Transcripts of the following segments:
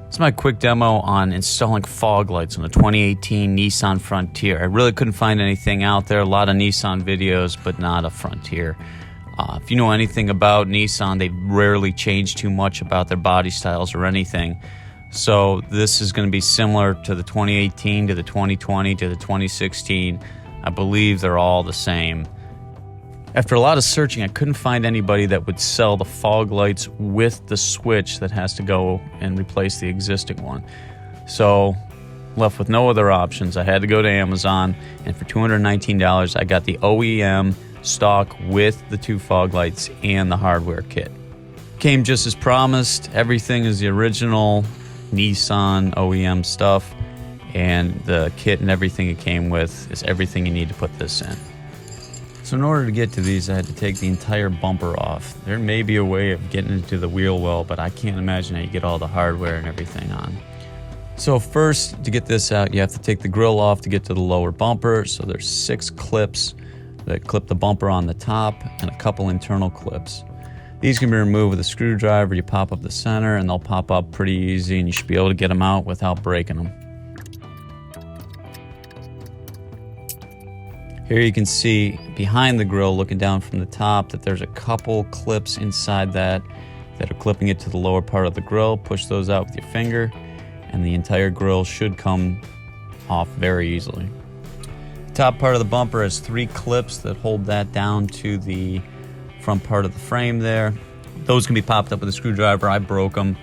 This is my quick demo on installing fog lights on the 2018 Nissan Frontier. I really couldn't find anything out there. A lot of Nissan videos, but not a Frontier. If you know anything about Nissan, they rarely change too much about their body styles or anything. So this is going to be similar to the 2018, to the 2020, to the 2016. I believe they're all the same. After a lot of searching, I couldn't find anybody that would sell the fog lights with the switch that has to go and replace the existing one. So, left with no other options. I had to go to Amazon, and for $219, I got the OEM stock with the two fog lights and the hardware kit. Came just as promised. Everything is the original Nissan OEM stuff, and the kit and everything it came with is everything you need to put this in. So in order to get to these, I had to take the entire bumper off. There may be a way of getting into the wheel well, but I can't imagine how you get all the hardware and everything on. So first, to get this out, you have to take the grill off to get to the lower bumper. So there's 6 clips that clip the bumper on the top and a couple internal clips. These can be removed with a screwdriver. You pop up the center and they'll pop up pretty easy, and you should be able to get them out without breaking them. Here you can see behind the grill, looking down from the top, that there's a couple clips inside that are clipping it to the lower part of the grill. Push those out with your finger, and the entire grill should come off very easily. The top part of the bumper has 3 clips that hold that down to the front part of the frame there. Those can be popped up with a screwdriver. I broke them,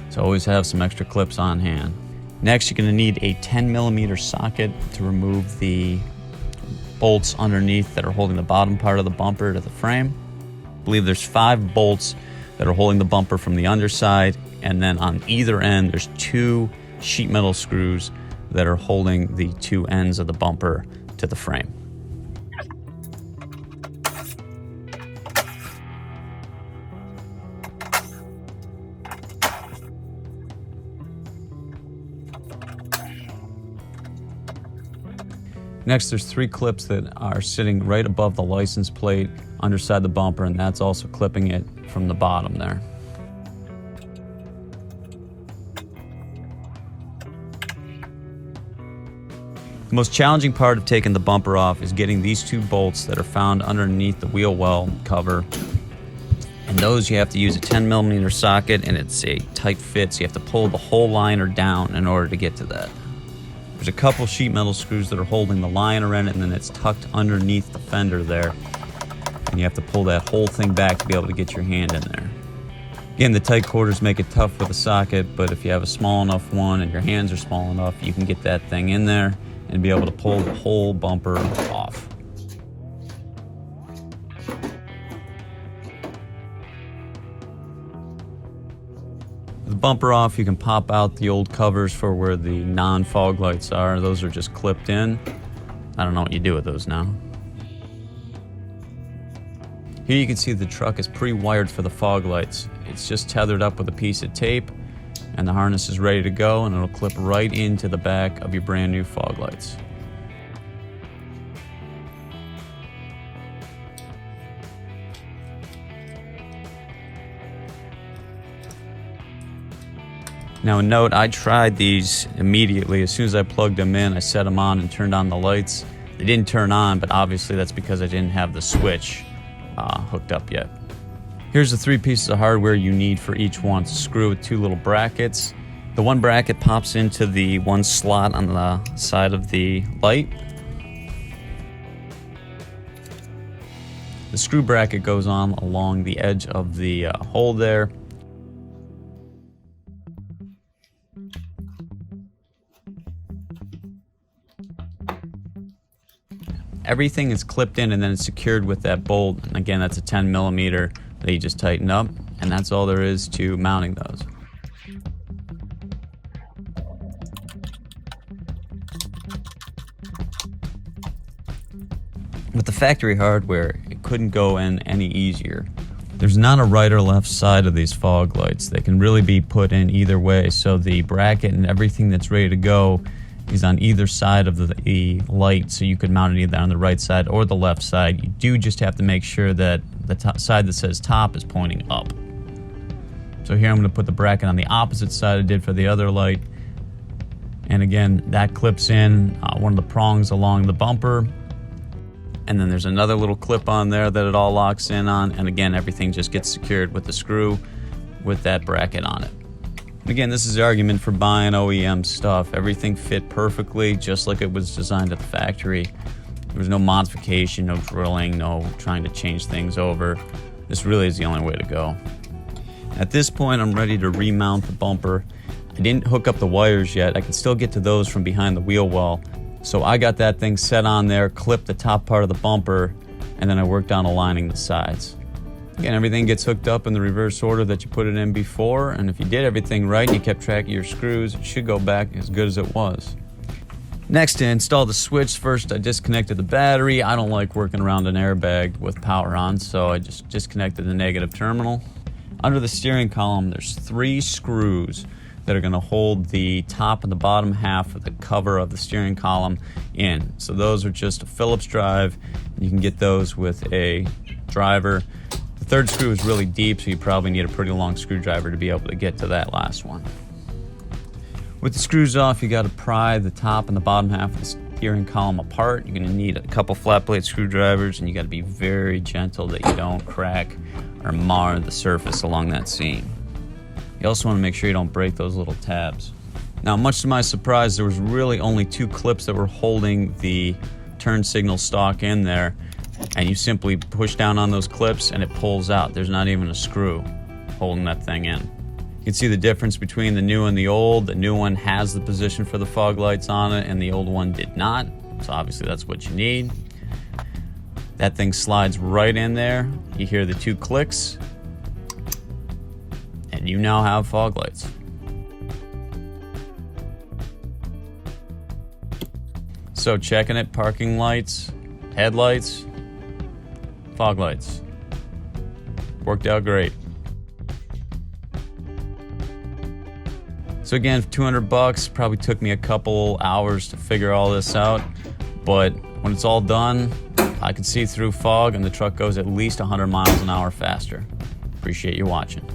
so always have some extra clips on hand. Next, you're going to need a 10mm socket to remove the bolts underneath that are holding the bottom part of the bumper to the frame. I believe there's 5 bolts that are holding the bumper from the underside, and then on either end there's 2 sheet metal screws that are holding the 2 ends of the bumper to the frame. Next, there's 3 clips that are sitting right above the license plate underside the bumper, and that's also clipping it from the bottom there. The most challenging part of taking the bumper off is getting these 2 bolts that are found underneath the wheel well cover. And those you have to use a 10mm socket, and it's a tight fit, so you have to pull the whole liner down in order to get to that. There's a couple sheet metal screws that are holding the liner in it, and then it's tucked underneath the fender there. And you have to pull that whole thing back to be able to get your hand in there. Again, the tight quarters make it tough with a socket, but if you have a small enough one and your hands are small enough, you can get that thing in there and be able to pull the whole bumper off. With the bumper off, you can pop out the old covers for where the non-fog lights are. Those are just clipped in. I don't know what you do with those now. Here you can see the truck is pre-wired for the fog lights. It's just tethered up with a piece of tape, and the harness is ready to go, and it'll clip right into the back of your brand new fog lights. Now a note, I tried these immediately. As soon as I plugged them in, I set them on and turned on the lights. They didn't turn on, but obviously that's because I didn't have the switch hooked up yet. Here's the 3 pieces of hardware you need for each one. It's a screw with 2 little brackets. The one bracket pops into the one slot on the side of the light. The screw bracket goes on along the edge of the hole there. Everything is clipped in and then it's secured with that bolt. And again, that's a 10mm that you just tighten up, and that's all there is to mounting those. With the factory hardware, it couldn't go in any easier. There's not a right or left side of these fog lights. They can really be put in either way, so the bracket and everything that's ready to go is on either side of the light, so you could mount it either on the right side or the left side. You do just have to make sure that the side that says top is pointing up. So here I'm going to put the bracket on the opposite side I did for the other light. And again, that clips in one of the prongs along the bumper. And then there's another little clip on there that it all locks in on. And again, everything just gets secured with the screw with that bracket on it. And again, this is the argument for buying OEM stuff. Everything fit perfectly, just like it was designed at the factory. There was no modification, no drilling, no trying to change things over. This really is the only way to go. At this point, I'm ready to remount the bumper. I didn't hook up the wires yet. I can still get to those from behind the wheel well. So I got that thing set on there, clipped the top part of the bumper, and then I worked on aligning the sides. Again, everything gets hooked up in the reverse order that you put it in before, and if you did everything right and you kept track of your screws, it should go back as good as it was. Next, to install the switch, first I disconnected the battery. I don't like working around an airbag with power on, so I just disconnected the negative terminal. Under the steering column, there's 3 screws that are going to hold the top and the bottom half of the cover of the steering column in. So those are just a Phillips drive. You can get those with a driver. The third screw is really deep, so you probably need a pretty long screwdriver to be able to get to that last one. With the screws off, you got to pry the top and the bottom half of the steering column apart. You're going to need a couple flat blade screwdrivers, and you got to be very gentle that you don't crack or mar the surface along that seam. You also want to make sure you don't break those little tabs. Now, much to my surprise, there was really only 2 clips that were holding the turn signal stalk in there, and you simply push down on those clips and it pulls out. There's not even a screw holding that thing in. You can see the difference between the new and the old. The new one has the position for the fog lights on it, and the old one did not. So obviously that's what you need. That thing slides right in there. You hear the 2 clicks, and you now have fog lights. So checking it, parking lights, headlights, fog lights. Worked out great. So again, for $200, probably took me a couple hours to figure all this out, but when it's all done, I can see through fog and the truck goes at least 100 miles an hour faster. Appreciate you watching.